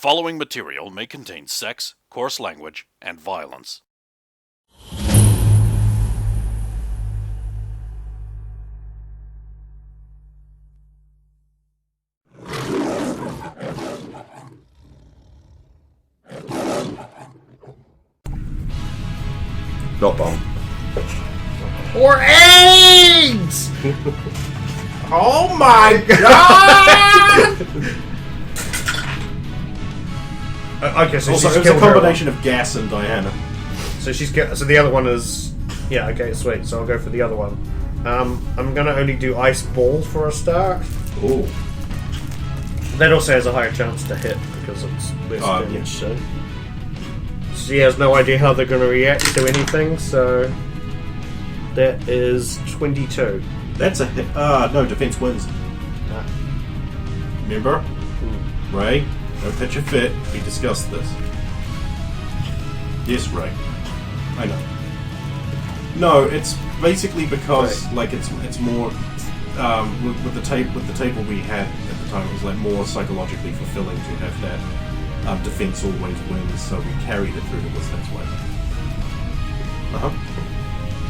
following material may contain sex, coarse language, and violence. Not bomb. Or AIDS! Oh my god! Okay, so Also, she's it was a killed combination of gas and Diana. So so the other one is... Yeah, okay, sweet. So I'll go for the other one. I'm gonna only do Ice Ball for a start. Ooh. That also has a higher chance to hit because it's less damage. yeah. So she has no idea how they're gonna react to anything, so... That is 22. That's a hit. No, defense wins. Remember? Ray, don't pitch a fit. We discussed this. Yes, Ray. I know. No, it's basically because like it's more with the table we had at the time. It was like more psychologically fulfilling to have that defense always wins. So we carried it through to this. That's why.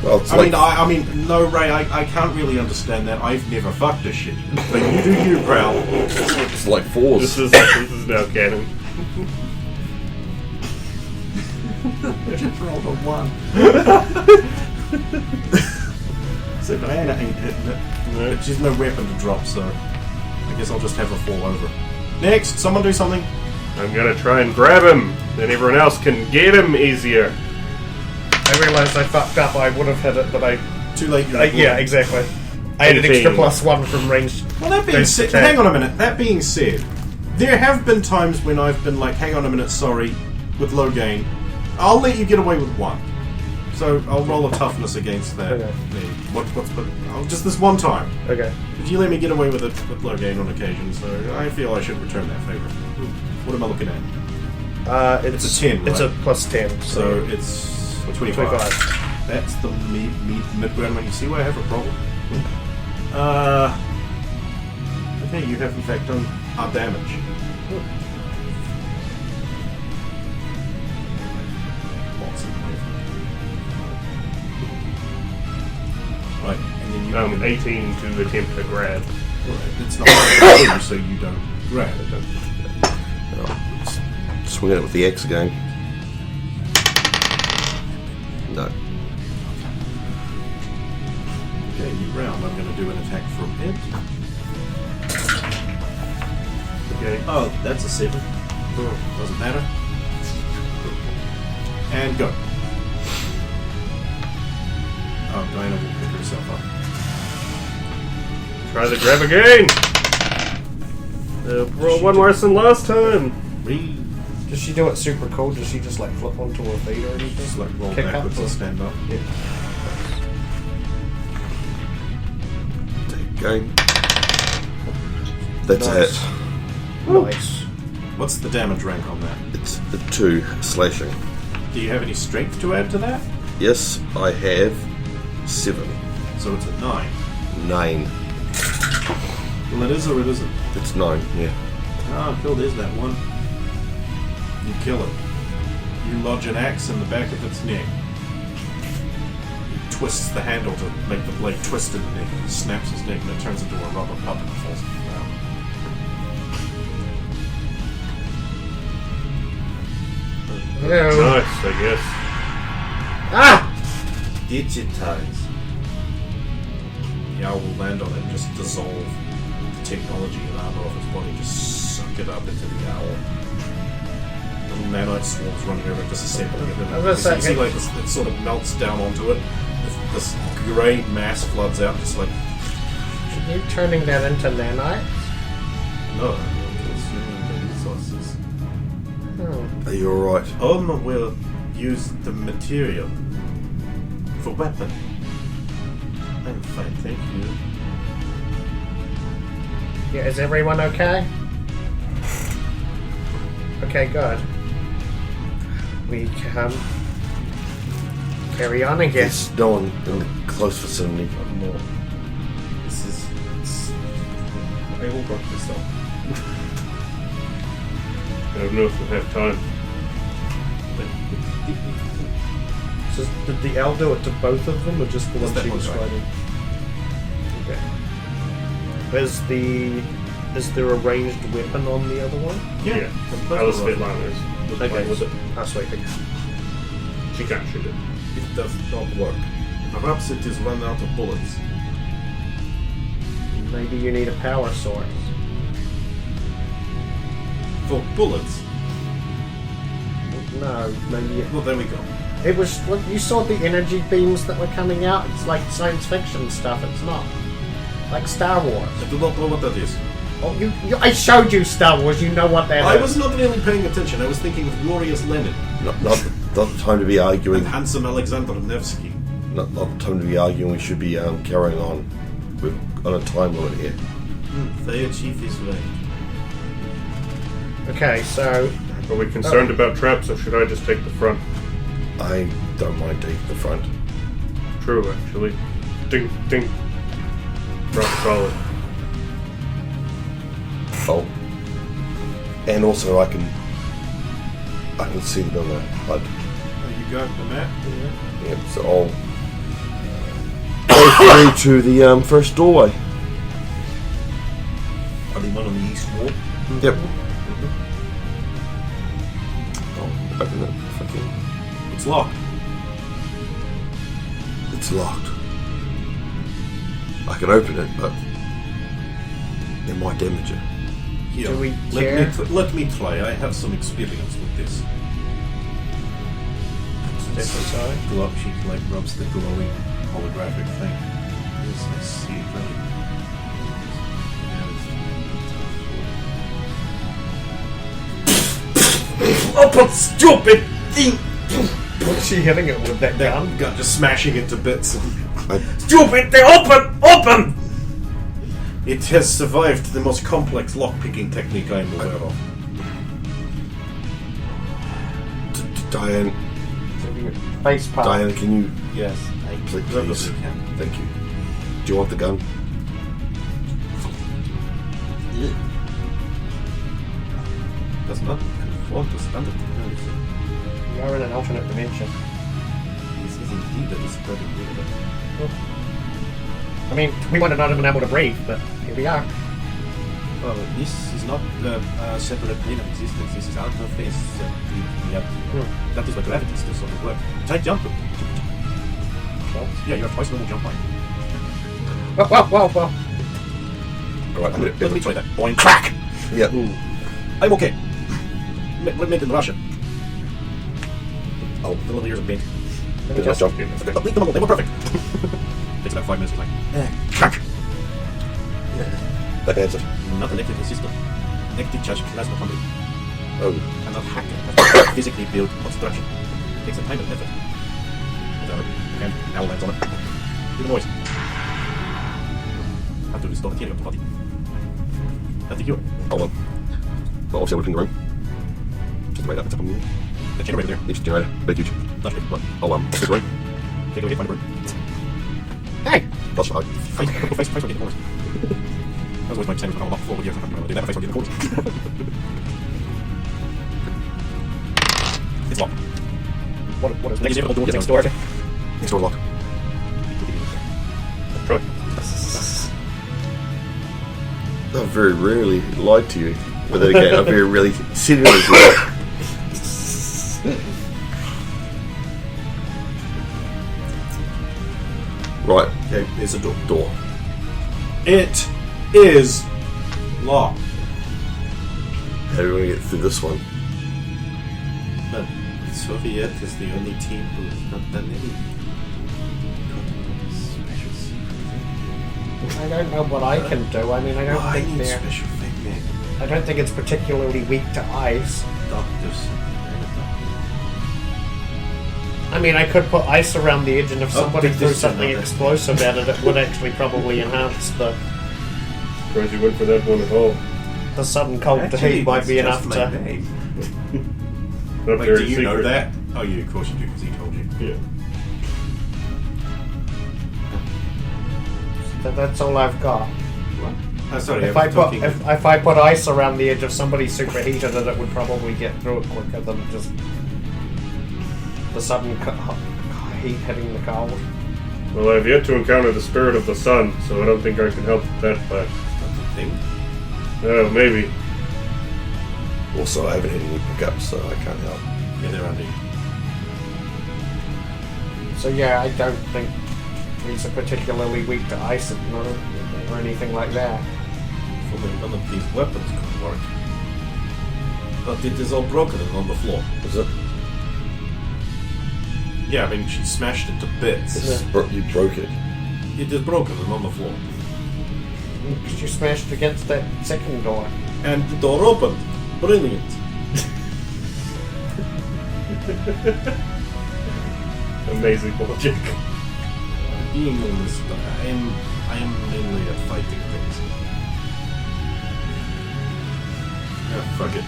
Well, it's I mean, no, Ray, I can't really understand that. I've never fucked a shit. But you do you, Prowl. it's like fours. This is now canon. Just rolled a 1. So Diana ain't hitting it. No. But she's no weapon to drop, so I guess I'll just have her fall over. Next, someone do something. I'm gonna try and grab him, then everyone else can get him easier. I realised I fucked up. I would have hit it, but Too late. yeah, exactly. I had an extra +1 from range. Well, that being said, hang on a minute. That being said, there have been times when I've been like, hang on a minute, sorry, with low gain. I'll let you get away with 1. So I'll roll a toughness against that. Okay. Just this one time. Okay. Did you let me get away with it with low gain on occasion? So I feel I should return that favour. What am I looking at? It's a 10, right? It's a +10. So it's 25. That's the mid-ground one. You see why I have a problem? Okay, you have in fact done our damage. Right, and then you 18 to attempt to grab. It's not you, so you don't grab it. Swing it with the axe again. No. Okay, new round. I'm going to do an attack from it. Okay. Oh, that's a 7. Doesn't matter. And go. Oh, Diana will pick herself up. Try the grab again! Roll 1 worse than last time! Does she do it super cool? Does she just like flip onto her feet or anything? Just like roll Kick backwards up and stand up. Yeah. Take game. That's Nice. it. Nice. What's the damage rank on that? It's a 2 slashing. Do you have any strength to add to that? Yes, I have 7. So it's a 9. 9. Well, it is or it isn't. It's 9, yeah. Ah, cool, there's that one. You kill it. You lodge an axe in the back of its neck. It twists the handle to make the blade twist in the neck. It snaps its neck and it turns into a rubber puppet and falls to the ground. Nice, I guess. Ah! Digitize. The owl will land on it and just dissolve the technology and armor of its body. Just suck it up into the owl. Little nanite swarms running over it, disassembling it. And you see like this, it sort of melts down onto it. This grey mass floods out, just like... Are you turning that into nanites? No, consuming the resources. Are you alright? Will use the material for weapon. I'm fine, thank you. Yeah, is everyone okay? Okay, good. We can carry on, I guess. There's no one in the close vicinity. No. This is... I will rock this up. I don't know if we'll have time. So did the L do it to both of them, or just the one she was riding? Okay. Is there a ranged weapon on the other one? Yeah. Alice Svetlana's. Okay. Was it? That's right. She can't shoot it. It does not work. Perhaps it is run out of bullets. Maybe you need a power source. For bullets? No, maybe. Well, there we go. It was. Look, you saw the energy beams that were coming out. It's like science fiction stuff. It's not like Star Wars. I do not know what that is. Oh, I showed you Star Wars. You know what that is. I was not really paying attention. I was thinking of glorious Lenin. Not the time to be arguing. And handsome Alexander Nevsky. Not the time to be arguing. We should be carrying on. We're on a time limit here. Their chief is right. Okay, so Are we concerned about traps, or should I just take the front? I don't mind taking the front. True, actually. Ding, ding. Rock solid. Oh. And also I can see them on the HUD. Oh, you got the map? Yep, so I'll go through to the first doorway. Are they one on the east wall? Yep. I'll open it. Fucking. It's locked. It's locked. I can open it, but it might damage it. Here, Do we care? let me try. I have some experience with this. Glove, she like rubs the glowing holographic thing. Yes, I see it really. Open, stupid thing! what's she hitting it with that gun? Gun just smashing it to bits. Stupid! They open! It has survived the most complex lock-picking technique I am aware of. Diane, Face palm. Diane, can you Yes, I please? probably can. Thank you. Do you want the gun? Does not conform to standard technology. You're in an alternate dimension. This is indeed a disturbing universe. I mean, we would have not been able to breathe, but here we are. Well, this is not a separate plane of existence. This is out of phase. That is why gravity still sort of work. Try jump. Yeah, you have twice normal jump height. Whoa. Alright, Let me try that. Boing. Crack! Yeah. I'm okay. Made in Russia. Oh, the little ears of paint. Let me just jump. Leave them alone. They were perfect. Takes about 5 minutes. Like, crack! That answered. Not electrical system. Negative charge plasma conduit. Oh. Cannot hack it. Physically built construction. Takes a time and effort. Whatever. And now lands on it. Do the noise. Have to restore material to body. Have the cure. Hold on. Well, obviously I'm looking in the room. Just wait up, it's up on you. The generator there. Each generator, big huge. Not big. Right, I'll take the room. Take away, find the room. Hey! That's fine. Face right in the corners. That was always my sandwich when I'm off the floor with you. They never face right in the corners. It's locked. What is Next next? door. Next door. Next door locked. Troy. I very rarely lied to you. But then again, I very rarely said it as well. Right, Okay, there's a door. door. It is locked. How are we going to get through this one? But Soviet is the only team who has not done any special secret. I don't know what I can do. I mean, I don't I think need they're. special thing, man. I don't think it's particularly weak to ice. Doctors. I mean, I could put ice around the edge, and if somebody take threw this something another. explosive at it, it would actually probably enhance the Surprised you went for that one at all. sudden cold to heat might be enough my to. name. Not Like, very do you know secret. that? Oh, yeah, of course you do, because he told you. Yeah. That's all I've got. What? Sorry, If I I was put talking. if I put ice around the edge of somebody's superheater, then it would probably get through it quicker than just the sudden heat hitting the cold. Well, I've yet to encounter the spirit of the sun, so I don't think I can help with that part. That's a thing. Oh, maybe. Also, I haven't hit any pickups, so I can't help. Yeah, they're under you. So yeah, I don't think these are particularly weak to ice or anything like that. Probably none of these weapons could work. But it is all broken and on the floor. Is it? Yeah, I mean, she smashed it to bits. You broke it. It is broken and on the floor. Because you smashed against that second door. And the door opened. Brilliant. Amazing logic. Being honest, I am mainly at fighting things. Yeah, fuck it.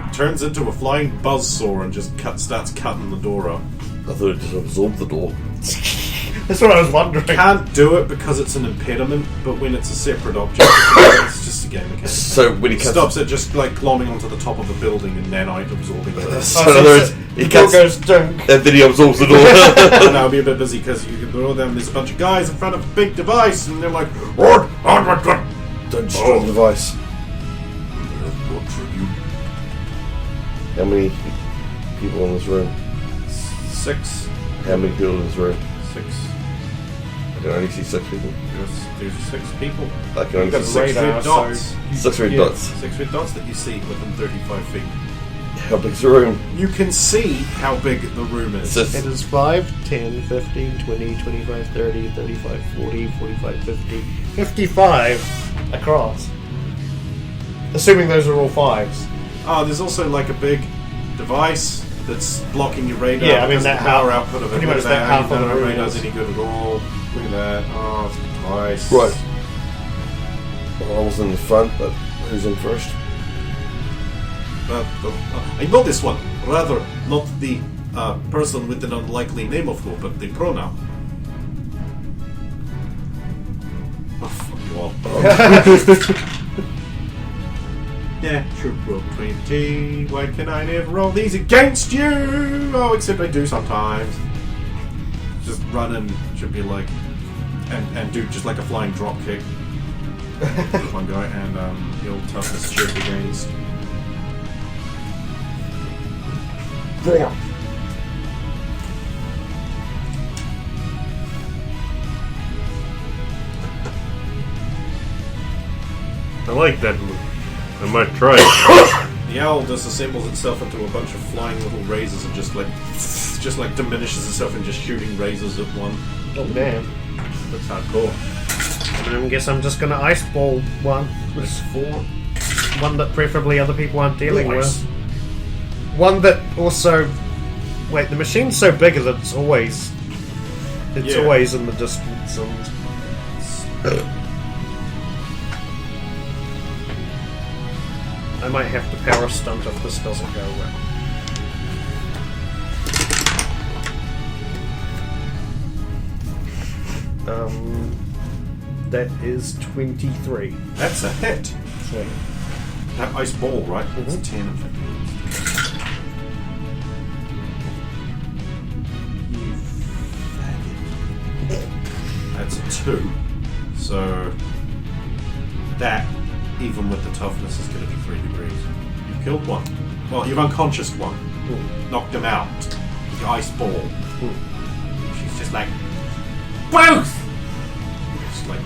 It turns into a flying buzzsaw and just starts cutting the door up. I thought it just absorbed the door. That's what I was wondering. Can't do it because it's an impediment, but when it's a separate object, it's just a game mechanic. So when he It cuts stops it just like climbing onto the top of a building and nanite absorbing it. So in other words, he the door cuts goes dunk. and then he absorbs the door. And I'll be a bit busy because you can throw them. There's a bunch of guys in front of a big device, and they're like, "What? Don't destroy the device. How many people in this room? 6. How many people in this room? 6. I can only see 6 people. There's 6 people. I can only got see 6 radar, red dots. 6 red yeah. dots. 6 red dots that you see within 35 feet. How big's the room? You can see how big the room is. It's It just, is 5, 10, 15, 20, 25, 30, 35, 40, 45, 50, 55 across. Assuming those are all 5s. Oh, there's also like a big device that's blocking your radar. Yeah, I mean, because that the power half- output of it. pretty much Look at that half None of the of our room radar's is- any good at all. Look at that. Oh, it's a device. right. Well, I was in the front, but who's in first? I know this one. Rather, not the person with an unlikely name of who, but the pronoun. Oh, fuck you all. Yeah, sure, roll 20. Why can I never roll these against you? Oh, except I do sometimes. Just run and should be like, and do just like a flying drop kick. One guy, and he'll toughness check against. I like that move. I might try it. The owl disassembles itself into a bunch of flying little razors and just like diminishes itself and just shooting razors at one. Oh damn. That's hardcore. And I guess I'm just gonna ice ball one. That's 4. One that preferably other people aren't dealing Nice. with. One that also... Wait, the machine's so big that it's always... It's Yeah. always in the distance and... I might have to power stunt if this doesn't go well. That is 23. That's a hit. Sweet. That ice ball, right? It's 10 and 15. You faggot. That's a 2. So that, even with the toughness, is going to be 3 degrees. You've killed one. Well, you've unconscious one. Knocked him out. The ice ball. She's just like, both! Just like,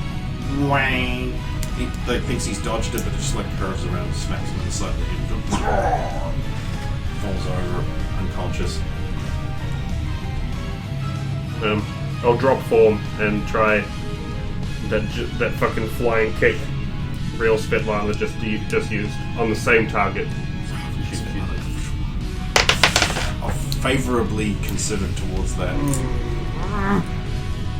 wang. He thinks he's dodged it, but it just like curves around and smacks him in the side of the head. Falls over, unconscious. I'll drop form and try that fucking flying kick real Svetlana just used on the same target. Favorably considered towards that.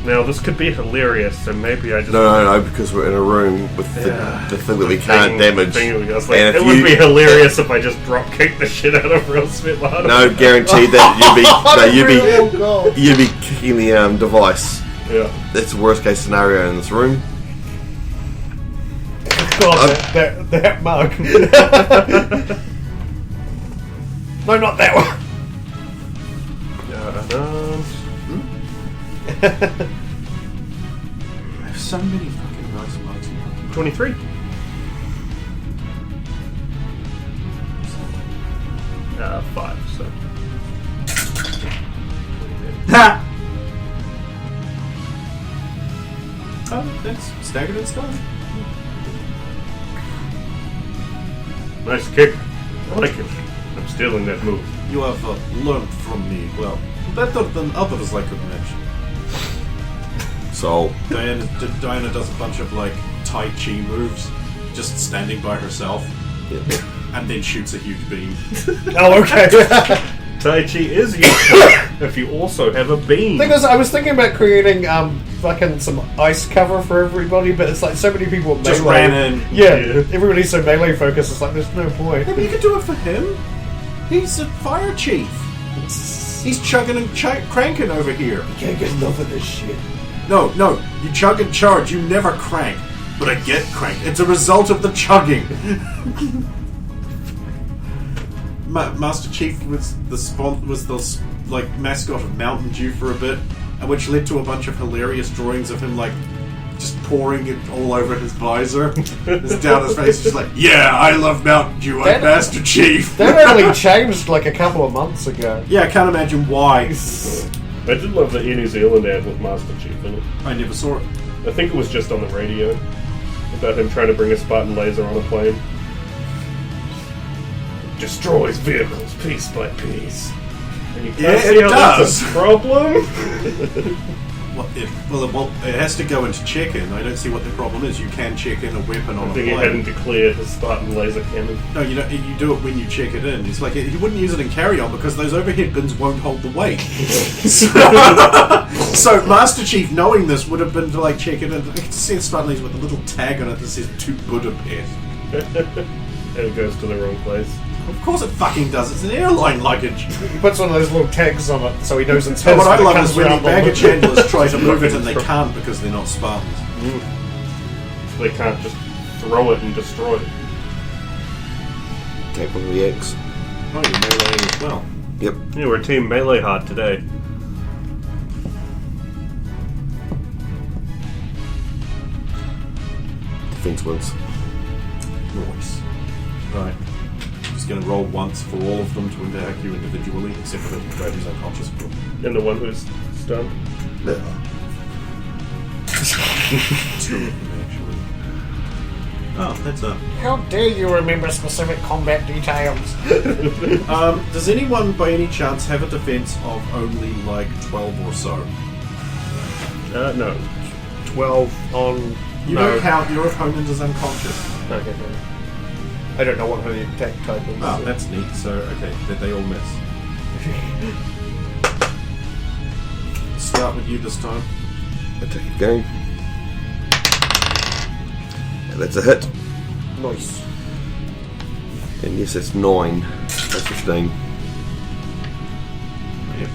Now this could be hilarious, so maybe I just No, because we're in a room with the thing that we can't damage. I was like, And if it would you- be hilarious if I just drop kicked the shit out of real Svetlana. No, guaranteed that you'd be kicking the device. Yeah. That's the worst case scenario in this room. God, that mug. No, not that one. There's so many fucking nice mugs. 23. Five, so. Ha! Oh, that's staggered and stuff. Nice kick. I like it. I'm stealing that move. You have learned from me, well, better than others I could mention. So, Diana does a bunch of like Tai Chi moves, just standing by herself, and then shoots a huge beam. Oh, okay. Tai Chi is useful if you also have a beam. Thing is, I was thinking about creating fucking some ice cover for everybody, but it's like so many people Just melee. ran in. Yeah, everybody's so melee focused. It's like there's no point. Yeah, but you could do it for him. He's a fire chief. He's chugging and cranking over here. You can't get enough of this shit. No, you chug and charge. You never crank. But I get cranked. It's a result of the chugging. Master Chief was the mascot of Mountain Dew for a bit, and which led to a bunch of hilarious drawings of him like just pouring it all over his visor. It's down his face, just like, yeah, I love Mountain Dew. I'm Master Chief. That only changed like a couple of months ago. Yeah, I can't imagine why. I did love the Air New Zealand ad with Master Chief in it. I never saw it. I think it was just on the radio about him trying to bring a Spartan laser on a plane. Destroys vehicles piece by piece. And you can't see how that's a problem. Well, it has to go into check-in. I don't see what the problem is. You can check in a weapon on I a think he plane. hadn't declared his Spartan laser cannon. No, you do it when you check it in. It's like he wouldn't use it in carry-on because those overhead bins won't hold the weight. So Master Chief, knowing this, would have been to like check it in. I can see a Spartan laser with a little tag on it that says "To Budapest." And it goes to the wrong place. Of course it fucking does. It's an airline luggage. He puts one of those little tags on it so he knows it's his. And what I when it love comes is when the around the baggage loop. handlers try to move it and they can't because they're not Spartans. They can't just throw it and destroy it. take one of the X. Oh, you're meleeing as well. Yep. Yeah, we're Team Melee hard today. Defense wins. Nice. Right. Just going to roll once for all of them to attack you individually, except for the guy who's unconscious. And the one who's stunned. No. Two of them, actually. Oh, that's up. How dare you remember specific combat details? Does anyone by any chance have a defense of only like 12 or so? No. 12 on... You no. don't count your opponent as unconscious. Okay, no. I don't know what her attack type is. Oh, that's neat. So, okay, they all miss. Start with you this time. Attack again. And that's a hit. Nice. And yes, that's 9. That's 15. Yep.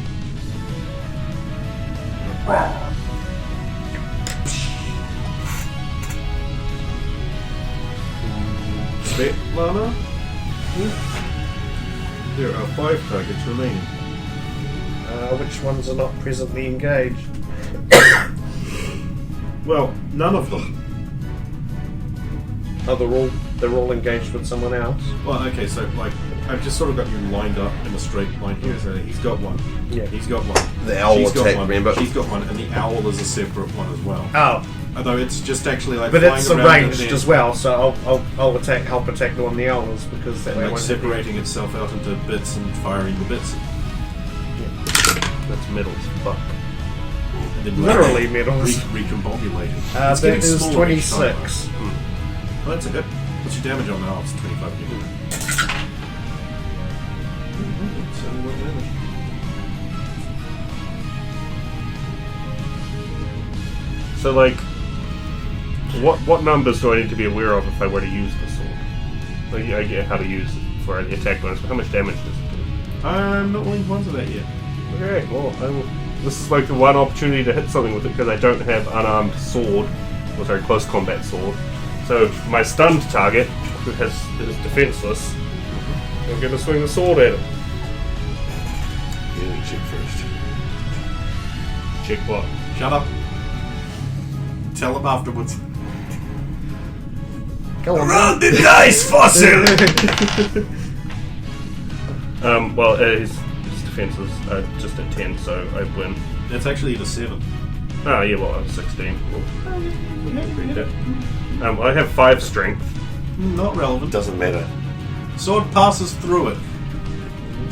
Svetlana? There are 5 targets remaining. Which ones are not presently engaged? Well, none of them. Oh, they're all engaged with someone else. Well, okay, so like I've just sort of got you lined up in a straight line here. So he's got one. Yeah. He's got one. The owl She's got attack, one. remember? She's got one, and the owl is a separate one as well. Oh, Although it's just actually like but flying it's around and arranged then, as well, so I'll help attack the one the owls because that and way like won't separating itself out into bits and firing the bits. That's middle as fuck. And then Literally medals. Recombobulated. It's That getting is smaller each time, 26. though. Well, that's a hit. What's your damage on that? It's 25 units. That's only 1 damage. So, like, what numbers do I need to be aware of if I were to use the sword? Like, I get how to use it for the attack bonus, but how much damage does it do? I'm not willing to answer that yet. Okay, well, I will This is like the one opportunity to hit something with it because I don't have unarmed sword, or sorry, close combat sword. So my stunned target, who is defenseless, I'm going to swing the sword at him. You need to check first. Check what? Shut up. Tell him afterwards. Go on. Roll the dice, fossil! Well, his defense is just at 10, so I win. It's actually at a 7. Oh, yeah, well, I'm 16. Well, I have 5 strength. Not relevant. Doesn't matter. Sword passes through it.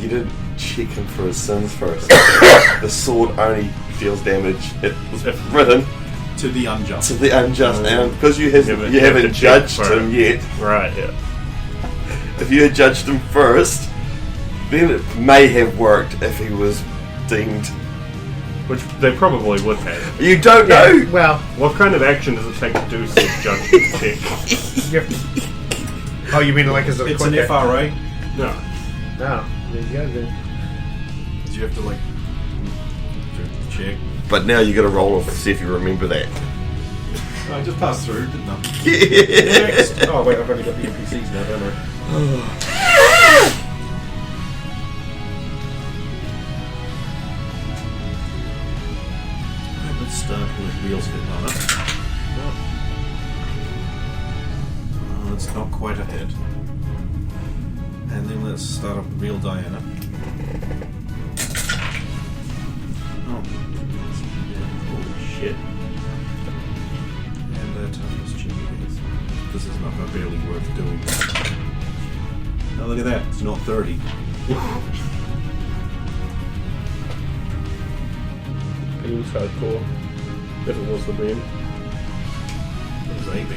You didn't check him for his sins first. The sword only deals damage. It was written To the unjust. to the unjust, and because you have haven't to check judged for him yet, Right, yeah. if you had judged him first, then it may have worked if he was deemed. Which they probably would have. You don't know. Well, What kind of action does it take to do said judgment check? oh, you mean like as a It's quick an FRA. No. No, there you go then. Because you have to, like, check. But now you got to roll off to see if you remember that. I just passed through, didn't I? Next. Oh, wait, I've only got the NPCs now, don't I? Let's start with real spit on it. Oh, it's not quite a hit. And then let's start up with real Diana. Oh. Holy shit. And toughness check. This is not barely worth doing. Now look at that, it's not 30. It was hardcore. If it was the meme. It was AB.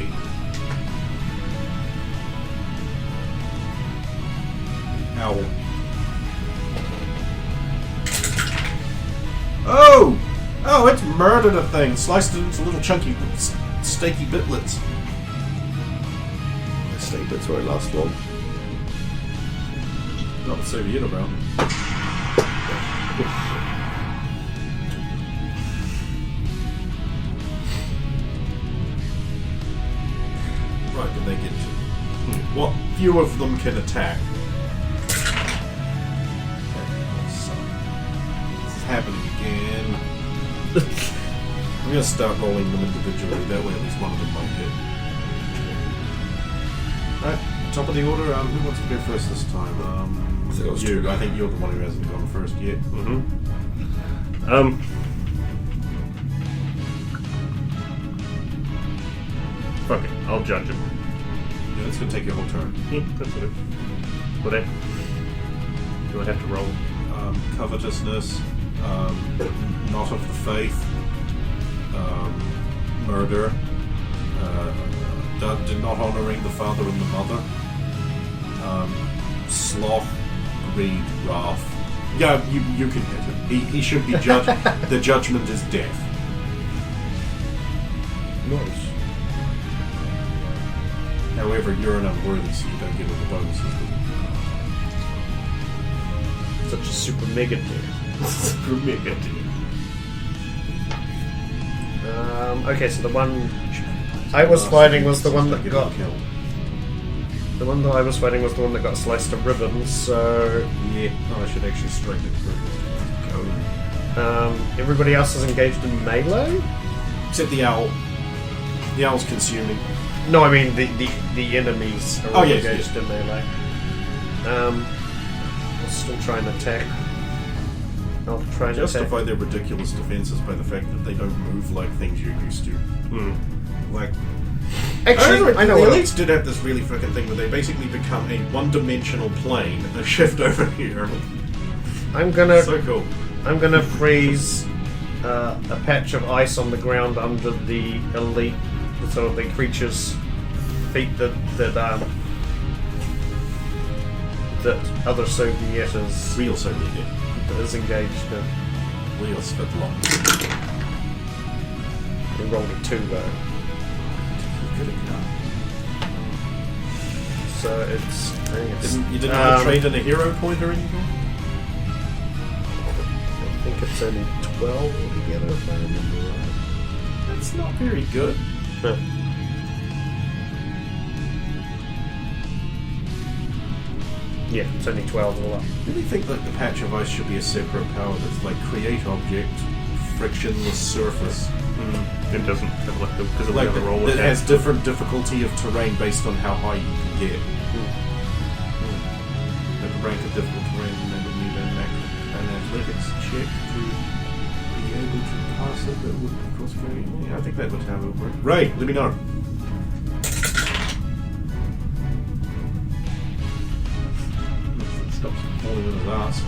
Ow. Oh! Oh, it's murdered a thing. Sliced it into little chunky, steaky bitlets. The steak bits won't last long. Not the Soviet around. Right, did they get to? What few of them can attack? This is happening again. I'm gonna start rolling them individually, that way at least one of them might hit. Alright, top of the order, who wants to go first this time? I think it was you. two. I think you're the one who hasn't gone first yet. Fuck it, I'll judge him. Yeah, it's gonna take your whole turn. Yeah, that's it. What do I have to roll? Covetousness, not of the faith, murder, not honoring the father and the mother, sloth, greed, wrath. Yeah, you can hit him. He should be judged. The judgment is death. Nice. However, you're an unworthy, so you don't get all the bonuses. Such a super mega tier. Super mega deal. Okay, so the one I was fighting was the one that Get got killed. the one that I was fighting was the one that got sliced to ribbons. So Yeah. Oh, I should actually strike it through. everybody else is engaged in melee. Except the owl. The owl's consuming. No, I mean the enemies are all yes, engaged yes. in melee. I'll still try and attack. I'll try and Justify attack. their ridiculous defenses by the fact that they don't move like things you're used to. Like, Actually, I know the what elites did have this really fucking thing where they basically become a one-dimensional plane and shift over here. I'm gonna So cool. I'm gonna freeze a patch of ice on the ground under the elite, sort of the creature's feet that other Soviet Real Soviet. is engaged in. Real Svetlana. We rolled a 2 though, so it's. I think it's You didn't have a trade in a hero point or anything? think it's only 12 altogether, if I remember right. That's not very good. Huh. Yeah, it's only 12 all up. I really think that the patch of ice should be a separate power that's like create object, frictionless surface. It doesn't have like because of Like the roll it attack. has different difficulty of terrain based on how high you can get. At the rank of difficult terrain, you may need an athletics check to be able to pass it. That would cross carry. Yeah, I think that would have it work. Right, let me know. Stops falling in his ass.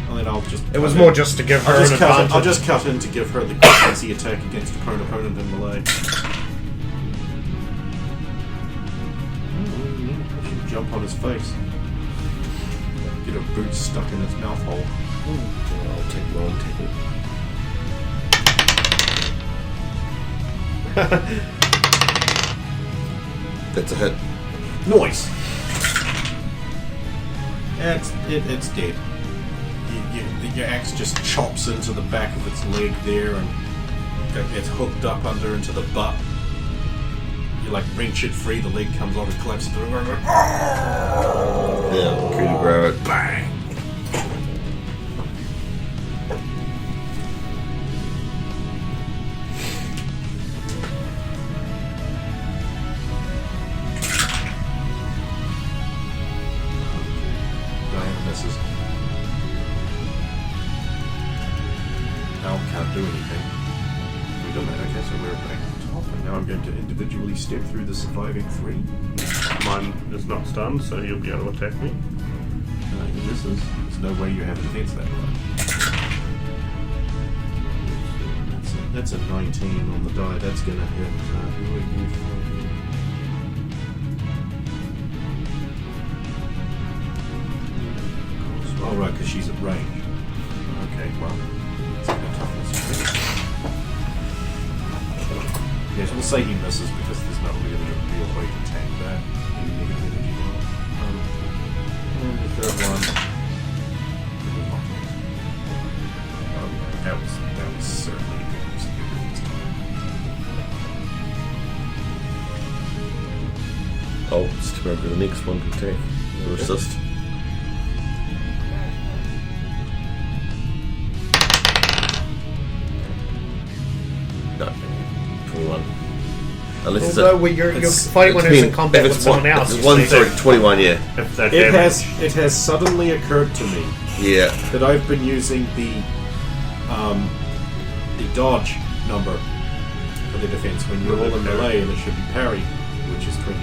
And then I'll just. It was more just to give her an advantage. I'll just cut in to give her the quick easy attack against a prone opponent in melee. I should jump on his face. Get a boot stuck in his mouth hole. I'll take one tickle. That's a hit. Noise. It's dead. Your axe just chops into the back of its leg there, and it's hooked up under into the butt. You like wrench it free, the leg comes off, it collapses through. Yeah, coup de grab it. Bang! Diana misses. Al can't do anything. We don't matter. Okay, so we're back at the top, and now I'm going to individually step through the surviving three. Mine is not stunned, so he'll be able to attack me. He misses. There's no way you have defense that way. That's a 19 on the die. That's going to hit. Who are you fighting? Oh, right, because she's at range. Okay, well. It's a toughness. Yes, we'll say he misses because there's not really a real way to tank that. Negative energy roll. And the third one. That was certainly a good use of your defense. Oh, it's to go for the next one to attack. Or assist. No. 21. Unless it's Although you're fighting one who's in combat with someone else. It's you one, see. sorry, 21, yeah. If that It damage, has suddenly occurred to me Yeah. that I've been using the dodge number for the defense when you're all in melee, and it should be parry, which is 20.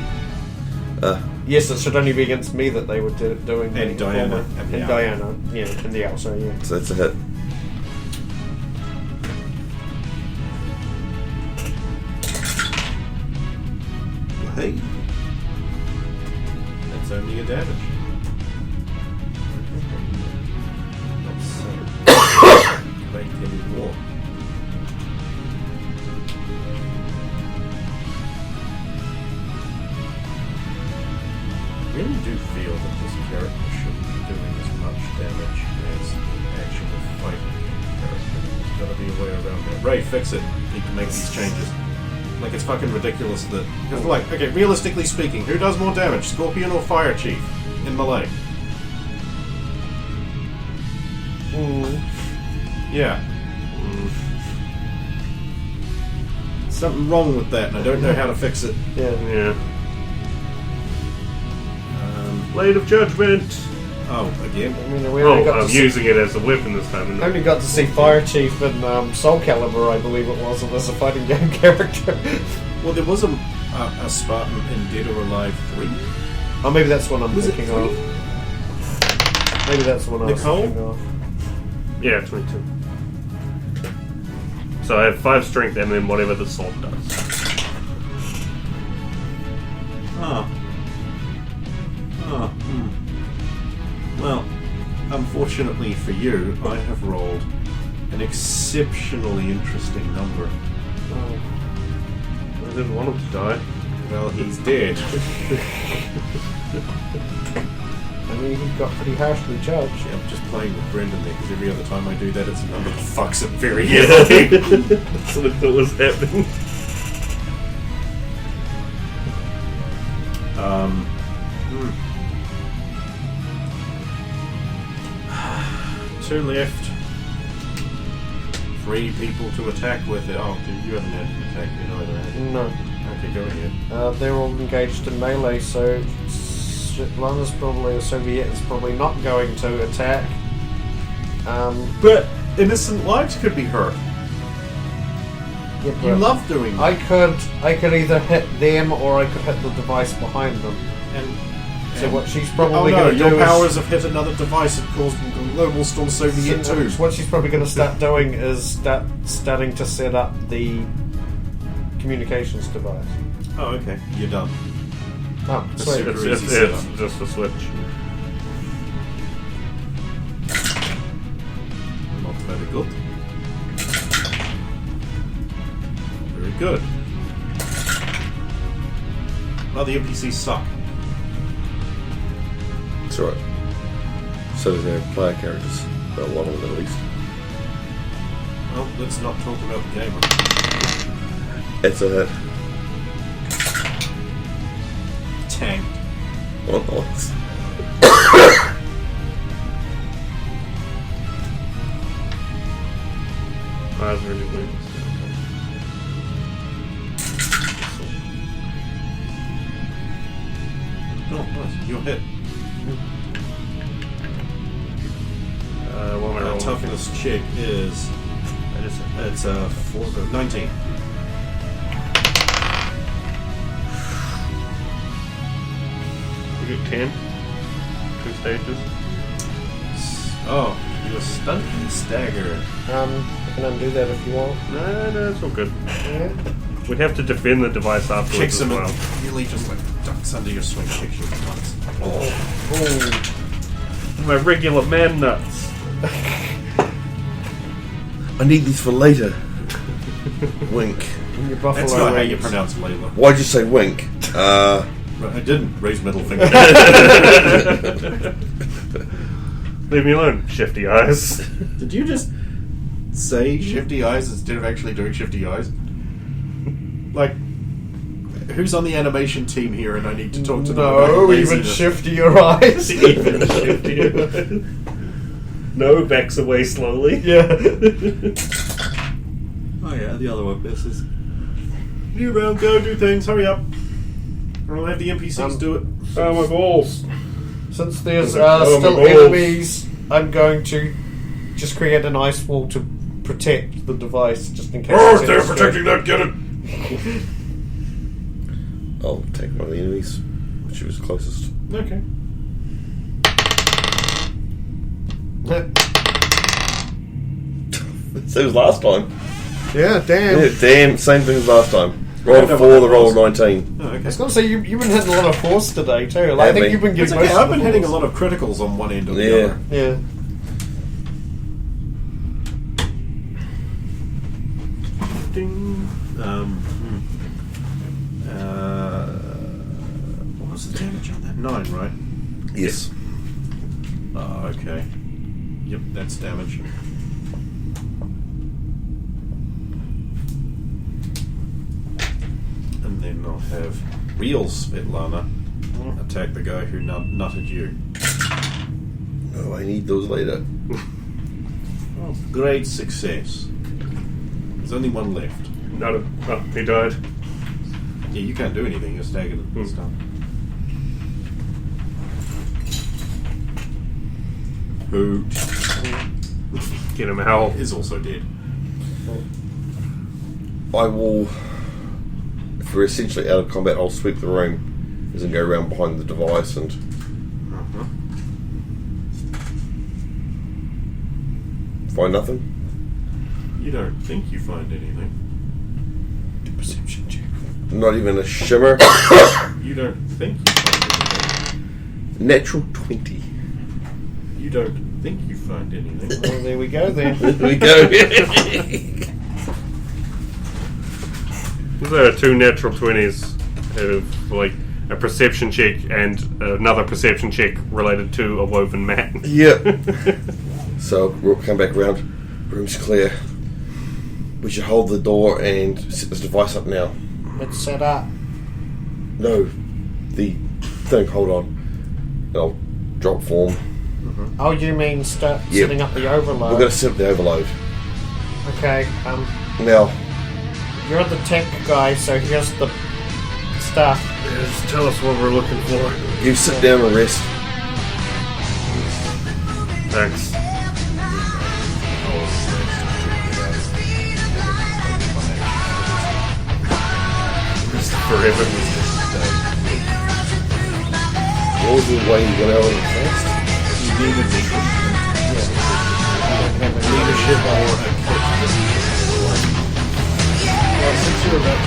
Yes, it should only be against me that they were doing. And the Diana. former. And the And owl. Diana. Yeah, and the owl, sorry, yeah. So that's a hit. Hey, that's only a damage. Make any more. I really do feel that this character shouldn't be doing as much damage as the actual fighting character. There's gotta be a way around that. Ray, fix it. Need to make these changes. Like, it's fucking ridiculous that... Because, like, okay, realistically speaking, who does more damage? Scorpion or Fire Chief in melee? Yeah. Something wrong with that, and I don't know how to fix it. yeah. Blade of Judgment. Oh, again? I mean, we only got I'm to see, using it as a weapon this time. only got to see Fire Chief and Soul Calibur, I believe it was, as a fighting game character. Well, there was a Spartan in Dead or Alive 3. Oh, maybe that's what I'm Was it thinking 3? of. Maybe that's what I was Nicole? thinking of. Yeah, 22. So I have 5 strength and then whatever the sword does. Well, unfortunately for you, I have rolled an exceptionally interesting number. Oh. I didn't want him to die. Well, he's dead. I mean, he got pretty harshly judged. Yeah, I'm just playing with Brendan there, because every other time I do that, it's a number that fucks it very heavily. That's what I thought was happening. Two left. 3 people to attack with it. Oh, dude, you haven't had an attack yet either, have you? No. Okay, go ahead. They're all engaged in melee, so Lana's probably, a Soviet is probably not going to attack. But innocent lives could be hurt. Yeah, You but love doing that. I could either hit them or I could hit the device behind them. So what she's probably going to do your is... powers have hit another device and caused global storm Soviet too. What she's probably going to start doing is starting to set up the communications device. Oh, okay. You're done. Oh, That's sweet. super It's easy setup. just a switch. Not very good. Very good. Well, the NPCs suck. That's right. So do their player characters. Well, a lot of them at least. Well, let's not talk about the gamer. It's a hit. Tanked. Well, nice. That's really weird. Oh, nice. You're hit. What am I rolling? Toughness check is... It's a 19. We get 10. 2 stages. Oh, you were stunned and staggered. I can undo that if you want. No, it's all good. Yeah. We'd have to defend the device afterwards Kicks as him well. and really just like ducks under your swing, kicks you in the nuts. Oh. My regular man nuts. I need these for later. Wink. And your buffalo That's not how you wings. pronounce Layla. Why'd you say wink? Right, I didn't raise middle finger. Leave me alone, shifty eyes. Did you just say shifty eyes instead of actually doing shifty eyes? Like, who's on the animation team here and I need to talk to them about No, even laziness? shiftier eyes. Even shiftier. No, backs away slowly. Yeah. Oh yeah, the other one misses. New round, go do things, hurry up. I'll have the NPCs do it. Oh, my balls. Since there's Oh, my still balls. enemies, I'm going to just create an ice wall to protect the device, just in case. Oh, it's they're extra. protecting that, get it! I'll take one of the enemies, which was closest. Okay. Same as last time. Yeah, damn. Yeah, damn, same thing as last time. I Roll don't know 4, what the that roll was. 19. Oh, I okay. was going to say, you've been hitting a lot of force today, too. Like, I Yeah, think mate. you've been It's getting okay, most I've of been the hitting a balls. lot of criticals on one end or the Yeah. other. Yeah. Ding. What was the damage on that? 9, right? Yes. Oh, okay. Yep, that's damage. And then I'll have real Svetlana attack the guy who nutted you. Oh, I need those later. Oh, great success. There's only one left. No, oh, he died. Yeah, you can't do anything. You're staggered and stuff. Who Get him out. is also dead. I will... If we're essentially out of combat, I'll sweep the room as in go around behind the device and... Find nothing? You don't think you find anything. Perception check. Not even a shimmer? You don't think you find anything. Natural 20. You don't think you find anything. Well, there we go, then. There we go. There are 2 natural 20s out of, like, a perception check and another perception check related to a woven mat. Yeah. So we'll come back around. Room's clear. We should hold the door and set this device up now. It's set up. No, the thing. Hold on. I'll drop form. Oh, you mean start Yep. setting up the overload? We're going to set up the overload. Okay, Now, you're the tech guy, so here's the stuff. Just tell us what we're looking for. you sit down and rest. Thanks. Just forever. What was the way you got out of it first? Leadership or a well, since you're about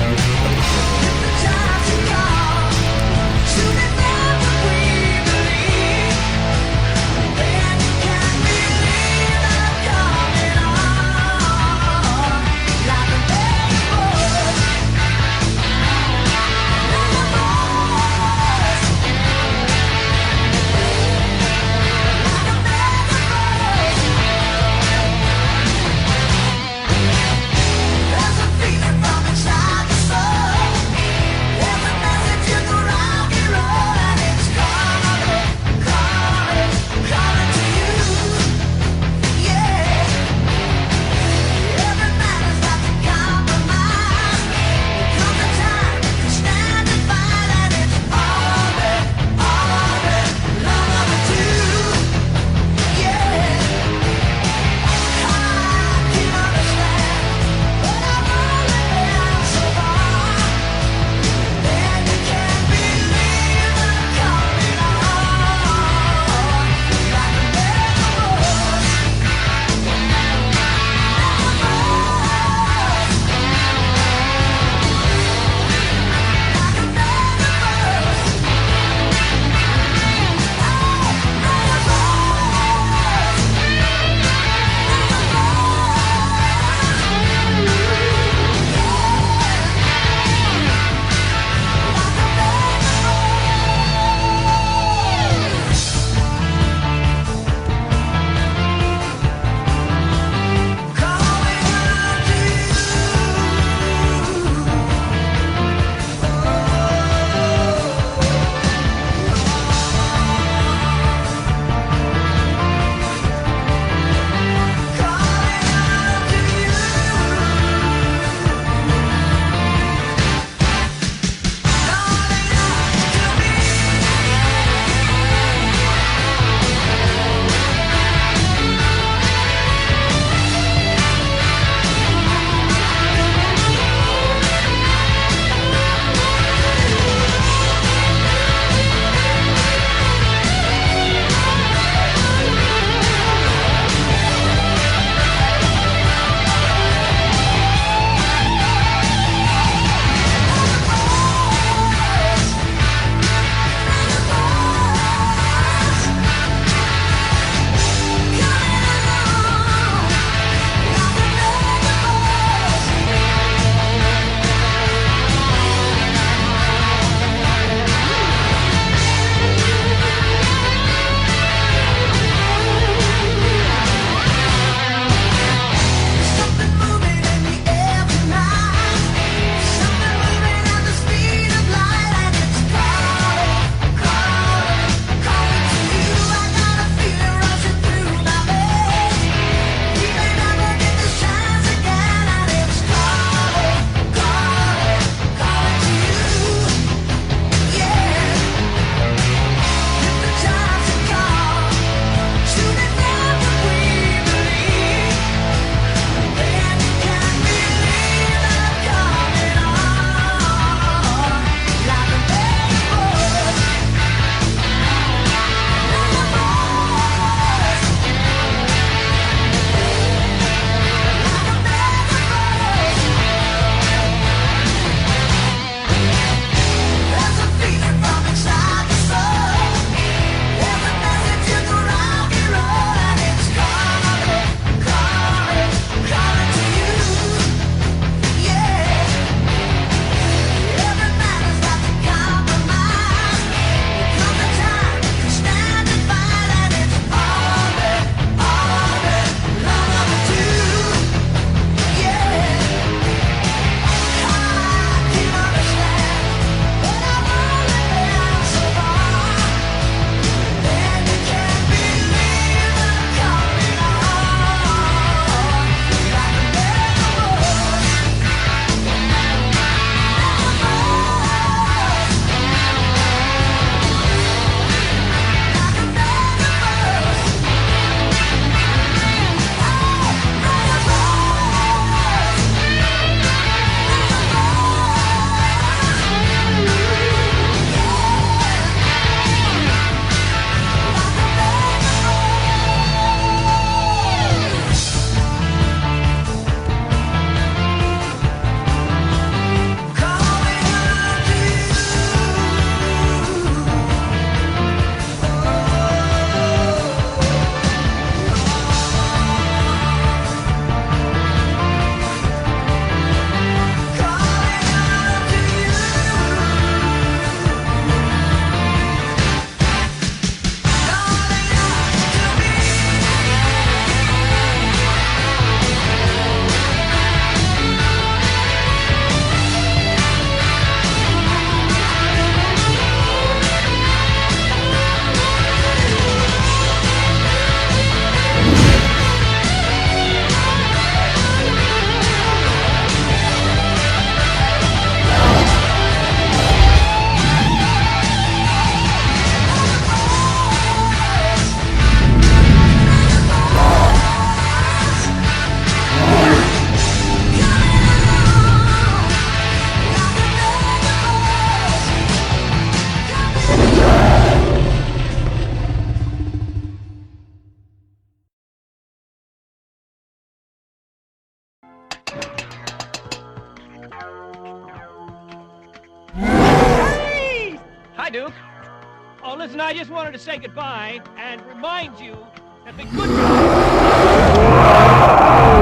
Listen, I just wanted to say goodbye and remind you that the good guys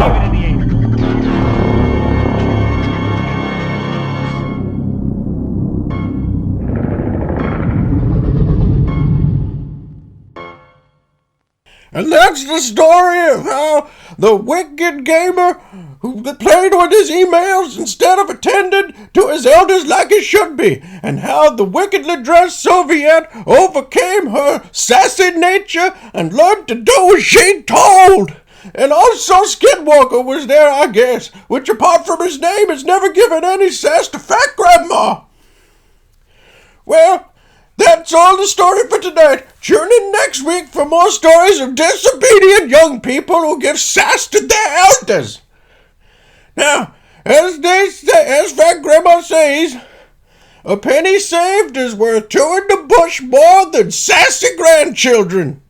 even in the end. And that's the story of how the wicked gamer who played with his emails instead of attended to his elders like he should be, and how the wickedly dressed Soviet overcame her sassy nature and learned to do as she told. And also Skinwalker was there, I guess, which apart from his name has never given any sass to Fat Grandma. Well, that's all the story for tonight. Tune in next week for more stories of disobedient young people who give sass to their elders. Now, as Fat Grandma says, a penny saved is worth two in the bush more than sassy grandchildren.